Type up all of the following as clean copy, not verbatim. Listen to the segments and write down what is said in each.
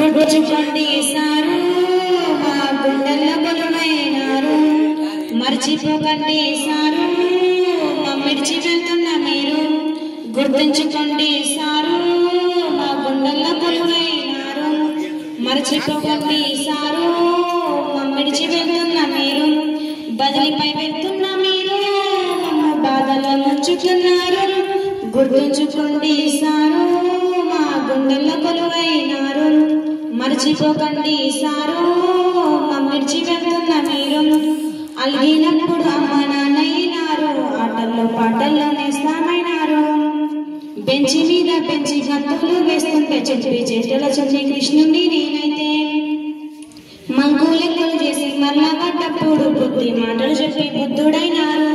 గుర్తుంచుకోండి సారు మా గుండెల్లో కొలువైనారు, మర్చిపోకండి సారు మా మిడిచి వెళ్తున్న మీరు. గుర్తుంచుకోండి సారు మా గుండెల్లో కొలువైనారు, మర్చిపోకండి సారు మా మిడిచి వెళ్తున్న మీరు. బదిలీపై వెళ్తున్న మీరు బాధల్లో ముంచుతున్నారు. గుర్తుంచుకోండి సారు మా గుండెల్లో కొలువైనారు, మర్చిపోకండి సారు మా మిడిచి వెళ్తున్న మీరు. అలిగినప్పుడు అమ్మ నాన్నైనారు, ఆటల్లో పాటల్లో నేస్తామైనారు. బెంచి మీద పెంచి గంతులు వేస్తుంటే చెప్పి చేతుల చెల్లి కృష్ణుని నేనైతే. మంకు లెక్కలు చేసి మరలా పడ్డప్పుడు బుద్ధి మాటలు చెప్పి బుద్ధుడైనారు.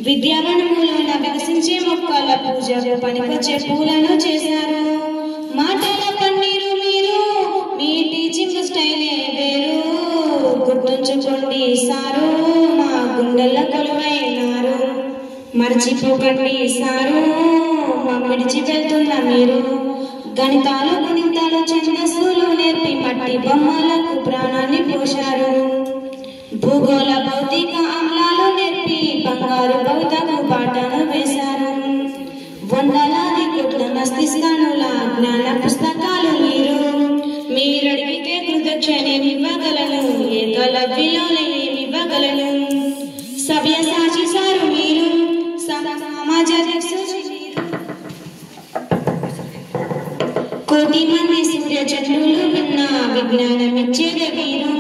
విద్యావనములో వికసించే మొక్కల పూజకు పనికొచ్చే పూలను చేశారు. మాటల పన్నీరు మీరు, మీ టీచింగ్ స్టైలే వేరు. గుర్తుంచుకోండి సారు మా గుండెల్లో కొలువైనారు, మర్చిపోకండి సారు మా మిడిచి వెళ్తున్న మీరు. గణితాలు గుణితాలు ఛందస్సులు నేర్పి మట్టి బొమ్మలకు ప్రాణాన్ని పోశారు. భూగోళ భౌతిక అమ్లాలు నేర్పి బంగారు భౌతకు పాటను వేశారు. వందలాది కోట్ల మస్తిష్కానుల జ్ఞాన పుస్తకాలు మీరు. మీరడిగితే కృతజ్ఞనేమివ్వగలను, ఏకలవ్యలోనే ఏమివ్వగలను. సవ్యసాచి సారు మీరు, సమాజాధ్యక్షులు మీరు. కోటి మంది సూర్య చంద్రులు విన్న విజ్ఞానమిచ్చేది మీరు.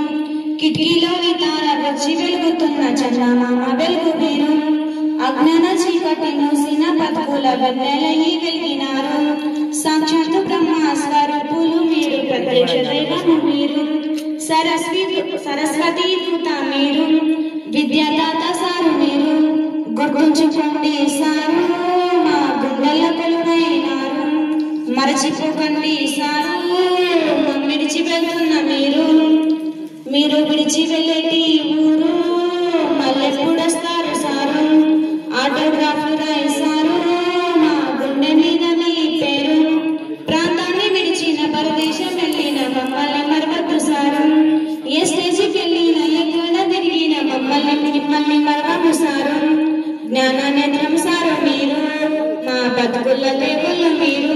కిటికీలోని తార వచ్చి వెలుగుతున్న చందమామ వెలుగు మీరు. అజ్ఞాన చీకటి మూసిన బతుకుల వెన్నెలయి వెలిగినారు. సాక్షాత్తు బ్రహ్మ స్వరూపులు మీరు, ప్రత్యక్ష దైవము మీరు. సరస్వతి దూత మీరు, విద్యాదాత సారు మీరు. గుర్తుంచుకోండి సారు మా గుండెల్లో కొలువైనారు, మరచిపోకండి సారు మా మిడిచి వెళ్తున్న మీరు. మీరు విడిచి వెళ్ళేటి ఊరు మళ్ళెప్పుడొస్తారు సారు. ఆటోగ్రాఫ్లు రాయిసారు మా గుండె మీద మీ పేరు. ప్రాంతాన్ని విడిచిన పరదేశం వెళ్ళిన మమ్మల్ని మరవద్దు సారు. ఏ స్టేజికి వెళ్ళిన ఎక్కడ తిరిగిన మిమ్మల్ని మరవము సారు. జ్ఞానానేత్రం సారు మీరు, మా బతుకుల దేవుళ్ళు మీరు.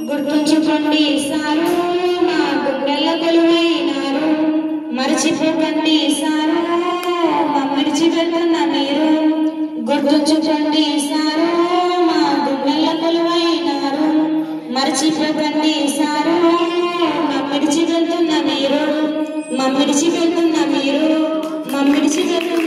గుర్తుంచుకోండి సారు మా గుండెల్లో కొలువైనారు, మర్చిపోకండి సారు మా మిడిచి వెళ్తున్న మీరు. గుర్తుంచుకోండి సారు మా గుండెల్లో కొలువైనారు, మర్చిపోకండి సారు మా మిడిచి వెళ్తున్న మీరు. మా మిడిచి వెళ్తున్న మీరు, మా మిడిచి వెళ్తున్న